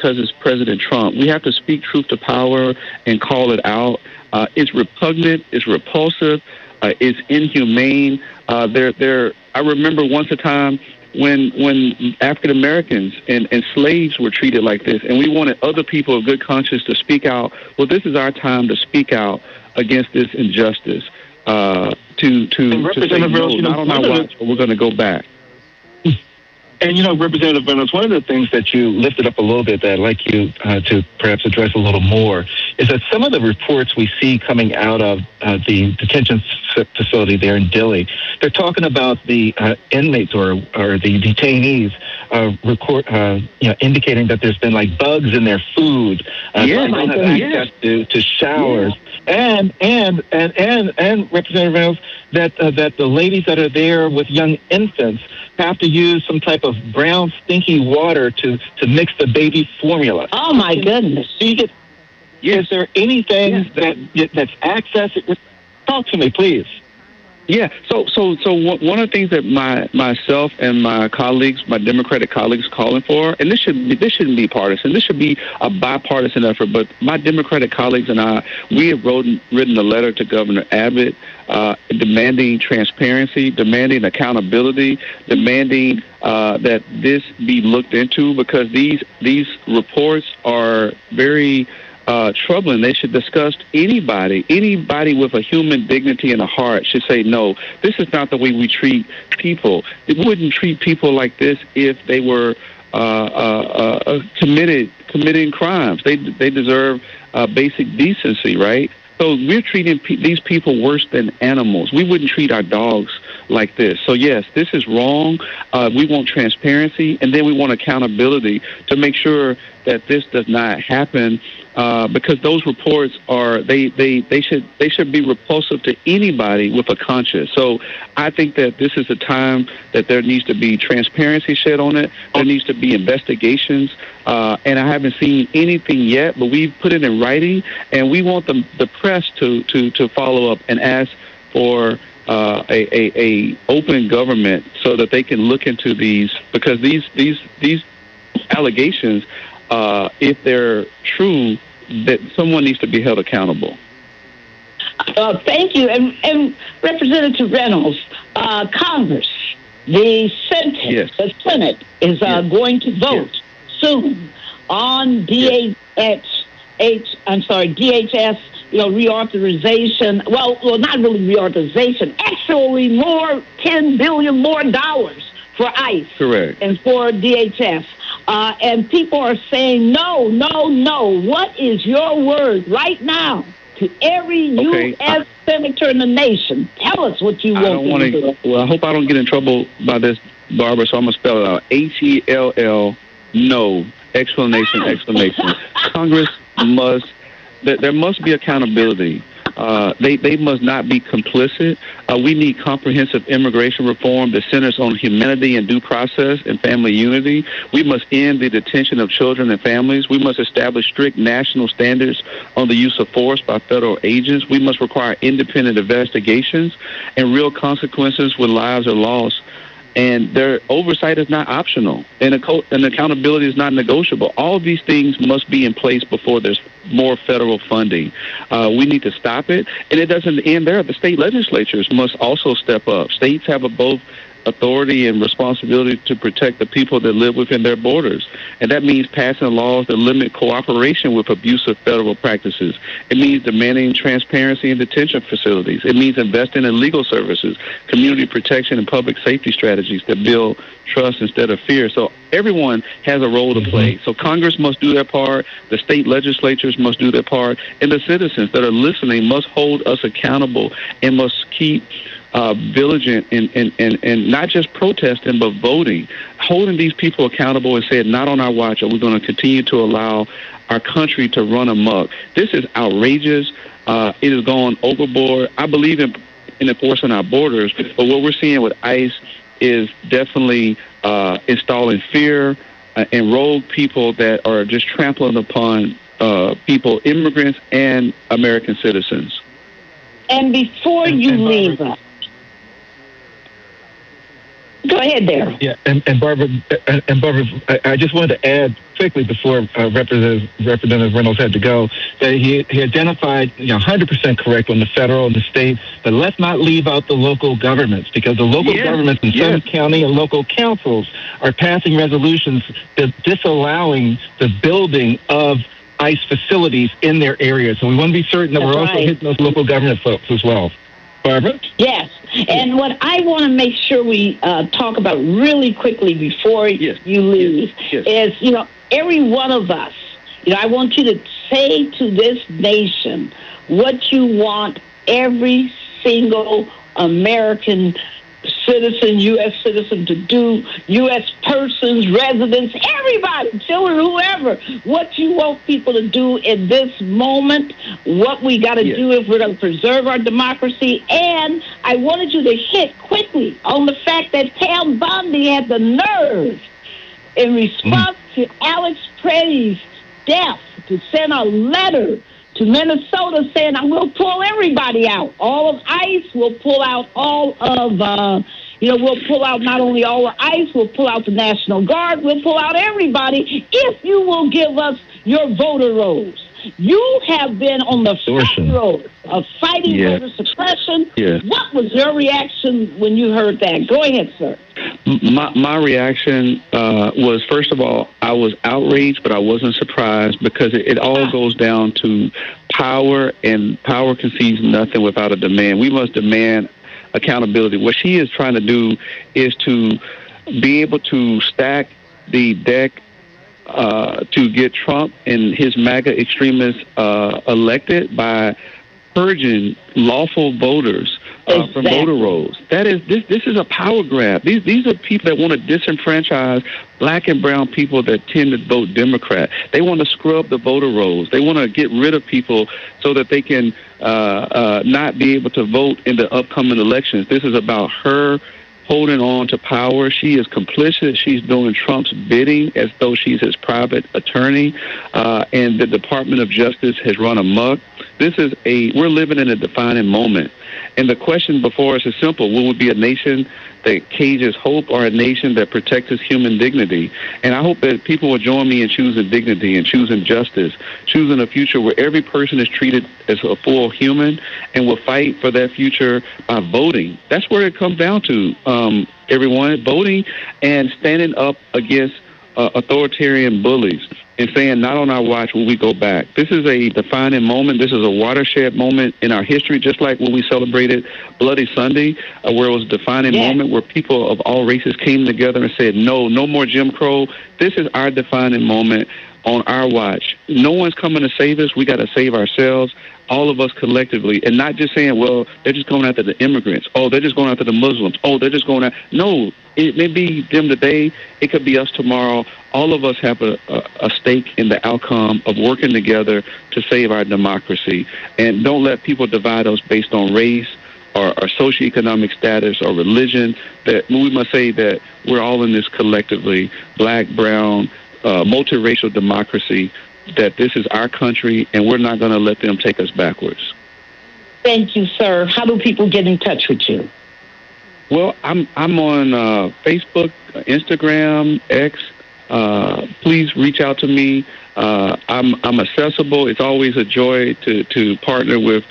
because it's President Trump. We have to speak truth to power and call it out. It's repugnant. It's repulsive. It's inhumane. I remember once a time when African Americans and slaves were treated like this, and we wanted other people of good conscience to speak out. Well, this is our time to speak out against this injustice. To say no, not on our watch, but we're going to go back. And, Representative Reynolds, one of the things that you lifted up a little bit that I'd like you to perhaps address a little more is that some of the reports we see coming out of the detention facility there in Dilley, they're talking about the inmates or the detainees indicating that there's been like bugs in their food. They don't have access to showers. Yeah. And Representative Reynolds, that the ladies that are there with young infants have to use some type of brown, stinky water to mix the baby formula. Oh, my goodness. Is there anything that's access? Talk to me, please. Yeah. So one of the things that myself and my colleagues, my Democratic colleagues, calling for, and this shouldn't be partisan. This should be a bipartisan effort. But my Democratic colleagues and I, we have written a letter to Governor Abbott demanding transparency, demanding accountability, demanding that this be looked into, because these reports are very troubling. They should discuss anybody with a human dignity and a heart should say, no, this is not the way we treat people. We wouldn't treat people like this if they were committing crimes. They deserve basic decency, right? So we're treating these people worse than animals. We wouldn't treat our dogs like this. So, yes, this is wrong. We want transparency, and then we want accountability to make sure that this does not happen, because those reports are they should be repulsive to anybody with a conscience. So I think that this is a time that there needs to be transparency shed on it. There needs to be investigations, and I haven't seen anything yet, but we've put it in writing, and we want the press to follow up and ask for a open government so that they can look into these, because these allegations, if they're true, that someone needs to be held accountable. Thank you. And Representative Reynolds, Congress, the Senate, the Senate is going to vote soon on DHS, reauthorization. Well, not really reauthorization. Actually, $10 billion more for ICE. Correct. And for DHS. And people are saying, no. What is your word right now to every U.S. senator in the nation? Tell us what you want to do. Well, I hope I don't get in trouble by this, Barbara, so I'm going to spell it out. HELL, no, exclamation. Congress there must be accountability. They must not be complicit. We need comprehensive immigration reform that centers on humanity and due process and family unity. We must end the detention of children and families. We must establish strict national standards on the use of force by federal agents. We must require independent investigations and real consequences when lives are lost. And their oversight is not optional, and accountability is not negotiable. All of these things must be in place before there's more federal funding. We need to stop it, and it doesn't end there. The state legislatures must also step up. States have both authority and responsibility to protect the people that live within their borders. And that means passing laws that limit cooperation with abusive federal practices. It means demanding transparency in detention facilities. It means investing in legal services, community protection, and public safety strategies that build trust instead of fear. So everyone has a role to play. So Congress must do their part, the state legislatures must do their part, and the citizens that are listening must hold us accountable and must keep vigilant and not just protesting, but voting, holding these people accountable and saying, not on our watch are we going to continue to allow our country to run amok. This is outrageous. It has gone overboard. I believe in enforcing our borders, but what we're seeing with ICE is definitely installing fear and rogue people that are just trampling upon people, immigrants and American citizens. And before you leave us, Go ahead, Daryl. Yeah, and Barbara, I just wanted to add quickly before Representative Reynolds had to go that he identified 100% correct on the federal and the state, but let's not leave out the local governments, because the local governments and some county and local councils are passing resolutions disallowing the building of ICE facilities in their areas. So we want to be certain that we're also hitting those local government folks as well. Barbara? Yes. And what I want to make sure we talk about really quickly before you leave is, every one of us, I want you to say to this nation what you want every single American citizen, U.S. citizen to do, U.S. persons, residents, everybody, children, whoever, what you want people to do in this moment, what we got to do if we're going to preserve our democracy. And I wanted you to hit quickly on the fact that Pam Bondi had the nerve, in response to Alex Pretty's death, to send a letter to Minnesota saying, I will pull everybody out. All of ICE will pull out all of, we'll pull out not only all of ICE, we'll pull out the National Guard, we'll pull out everybody if you will give us your voter rolls. You have been on the front row of fighting voter suppression. What was your reaction when you heard that? Go ahead, sir. My reaction was, first of all, I was outraged, but I wasn't surprised, because it all goes down to power, and power conceives nothing without a demand. We must demand accountability. What she is trying to do is to be able to stack the deck to get Trump and his MAGA extremists elected by purging lawful voters from voter rolls. That is, this is a power grab. These are people that want to disenfranchise black and brown people that tend to vote Democrat. They want to scrub the voter rolls. They want to get rid of people so that they can not be able to vote in the upcoming elections. This is about her holding on to power. She is complicit. She's doing Trump's bidding as though she's his private attorney, and the Department of Justice has run amok. We're living in a defining moment. And the question before us is simple. Will we be a nation that cages hope, or a nation that protects its human dignity? And I hope that people will join me in choosing dignity and choosing justice, choosing a future where every person is treated as a full human, and will fight for that future by voting. That's where it comes down to, everyone, voting and standing up against authoritarian bullies, and saying, not on our watch will we go back. This is a defining moment. This is a watershed moment in our history, just like when we celebrated Bloody Sunday, where it was a defining moment where people of all races came together and said, no more Jim Crow. This is our defining moment on our watch. No one's coming to save us. We got to save ourselves, all of us collectively, and not just saying, well, they're just going after the immigrants. Oh, they're just going after the Muslims. Oh, they're just going after... No, it may be them today. It could be us tomorrow. All of us have a stake in the outcome of working together to save our democracy. And don't let people divide us based on race or socioeconomic status or religion. That we must say that we're all in this collectively, black, brown, multiracial democracy, that this is our country, and we're not going to let them take us backwards. Thank you, sir. How do people get in touch with you? Well, I'm on Facebook, Instagram, X. Please reach out to me. I'm accessible. It's always a joy to partner with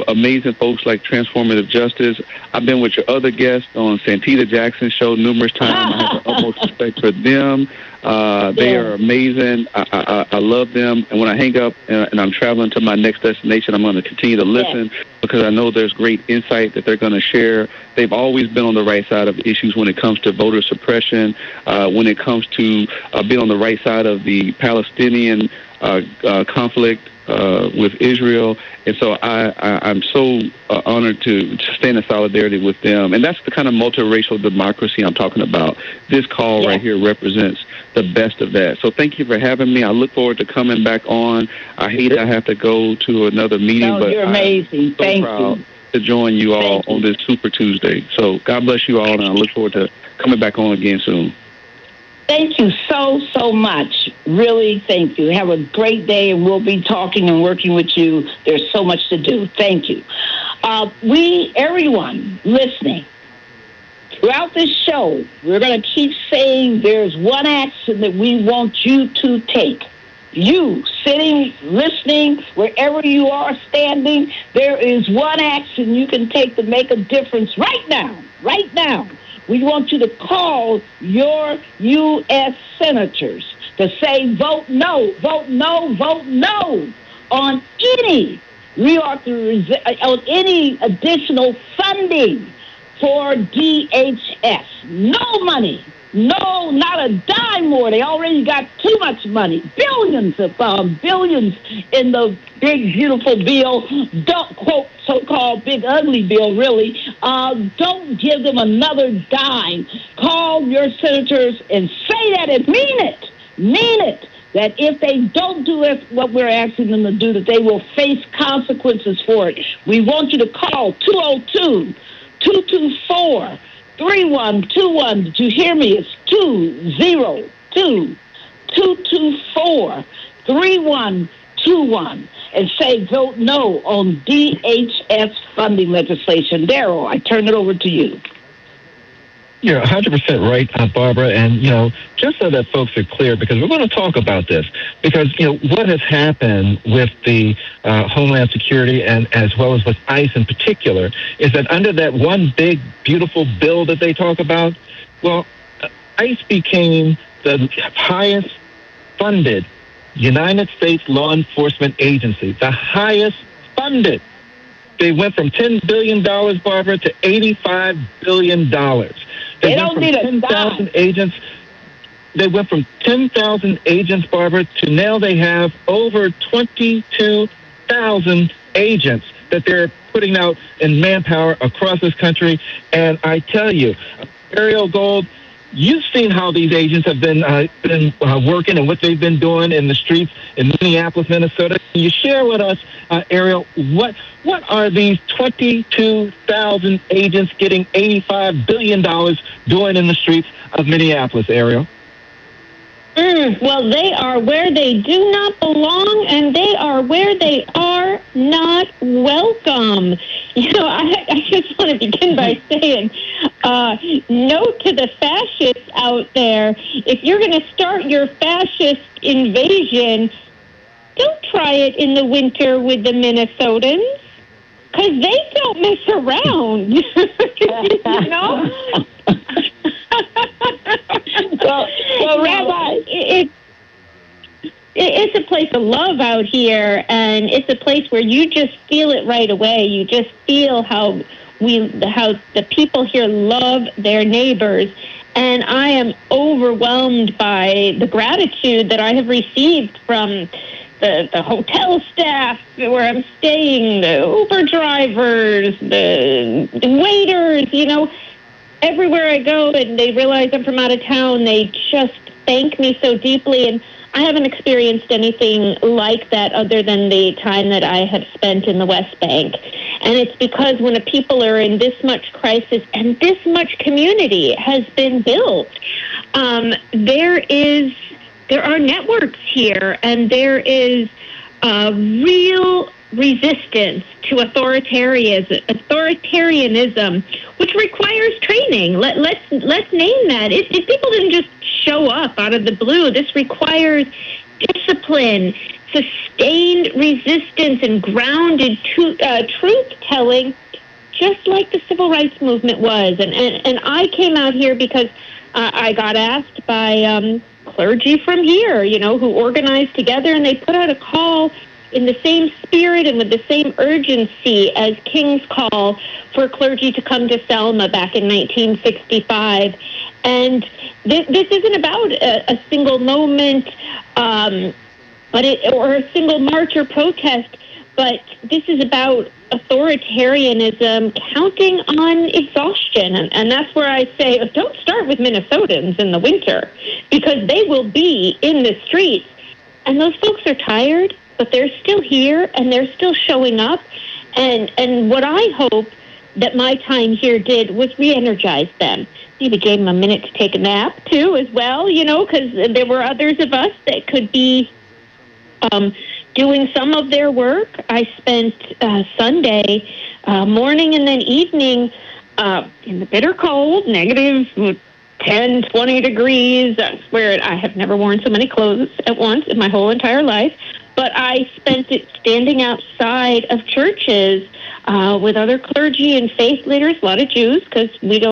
amazing folks like Transformative Justice. I've been with your other guests on Santita Jackson's show numerous times. I have the utmost respect for them. They are amazing. I love them. And when I hang up and I'm traveling to my next destination, I'm going to continue to listen because I know there's great insight that they're going to share. They've always been on the right side of issues when it comes to voter suppression, when it comes to being on the right side of the Palestinian conflict with Israel. And so I'm so honored to stand in solidarity with them. And that's the kind of multiracial democracy I'm talking about. This call right here represents the best of that. So thank you for having me. I look forward to coming back on. I hate I have to go to another meeting, but you're amazing. I'm so proud to join you all on this Super Tuesday. So God bless you all, and I look forward to coming back on again soon. Thank you so much. Really, thank you. Have a great day, and we'll be talking and working with you. There's so much to do. Thank you. Everyone listening, Throughout this show, we're going to keep saying there's one action that we want you to take. You, sitting, listening, wherever you are standing, there is one action you can take to make a difference right now. Right now. We want you to call your U.S. senators to say vote no, vote no, vote no on any on any additional funding for DHS. No money. No, not a dime more. They already got too much money. Billions in the big, beautiful bill. Don't quote so-called big, ugly bill, really. Don't give them another dime. Call your senators and say that and mean it. Mean it. That if they don't do what we're asking them to do, that they will face consequences for it. We want you to call 202-224-3121. Did you hear me? It's 202-224-3121. And say vote no on DHS funding legislation. Daryl, I turn it over to you. You're 100% right, Barbara. And, just so that folks are clear, because we're going to talk about this, because, what has happened with the Homeland Security and as well as with ICE in particular is that under that one big, beautiful bill that they talk about, well, ICE became the highest funded United States law enforcement agency, the highest funded. They went from $10 billion, Barbara, to $85 billion. They don't need 10,000 agents. They went from 10,000 agents, Barbara, to now they have over 22,000 agents that they're putting out in manpower across this country. And I tell you, Ariel Gold, you've seen how these agents have been working and what they've been doing in the streets in Minneapolis, Minnesota. Can you share with us, Ariel, what are these 22,000 agents getting $85 billion doing in the streets of Minneapolis, Ariel? Well, they are where they do not belong, and they are where they are not welcome. I just want to begin by saying, note to the fascists out there, if you're going to start your fascist invasion, don't try it in the winter with the Minnesotans, because they don't mess around, Well, Rabbi, it's a place of love out here, and it's a place where you just feel it right away. You just feel how the people here love their neighbors, and I am overwhelmed by the gratitude that I have received from the hotel staff where I'm staying, the Uber drivers, the waiters, everywhere I go and they realize I'm from out of town, they just thank me so deeply. And I haven't experienced anything like that other than the time that I have spent in the West Bank. And it's because when people are in this much crisis and this much community has been built, there are networks here, and there is real resistance to authoritarianism, which requires training. Let's name that. If people didn't just show up out of the blue, this requires discipline, sustained resistance, and grounded truth-telling, just like the civil rights movement was. And I came out here because I got asked by clergy from here, who organized together, and they put out a call in the same spirit and with the same urgency as King's call for clergy to come to Selma back in 1965. And this isn't about a single moment or a single march or protest, but this is about authoritarianism counting on exhaustion. And that's where I say, don't start with Minnesotans in the winter, because they will be in the streets. And those folks are tired, but they're still here, and they're still showing up. And what I hope that my time here did was re-energize them. Maybe gave them a minute to take a nap, too, as well, because there were others of us that could be doing some of their work. I spent Sunday morning and then evening in the bitter cold, negative 10, 20 degrees. I swear it, I have never worn so many clothes at once in my whole entire life. But I spent it standing outside of churches with other clergy and faith leaders, a lot of Jews, because we don't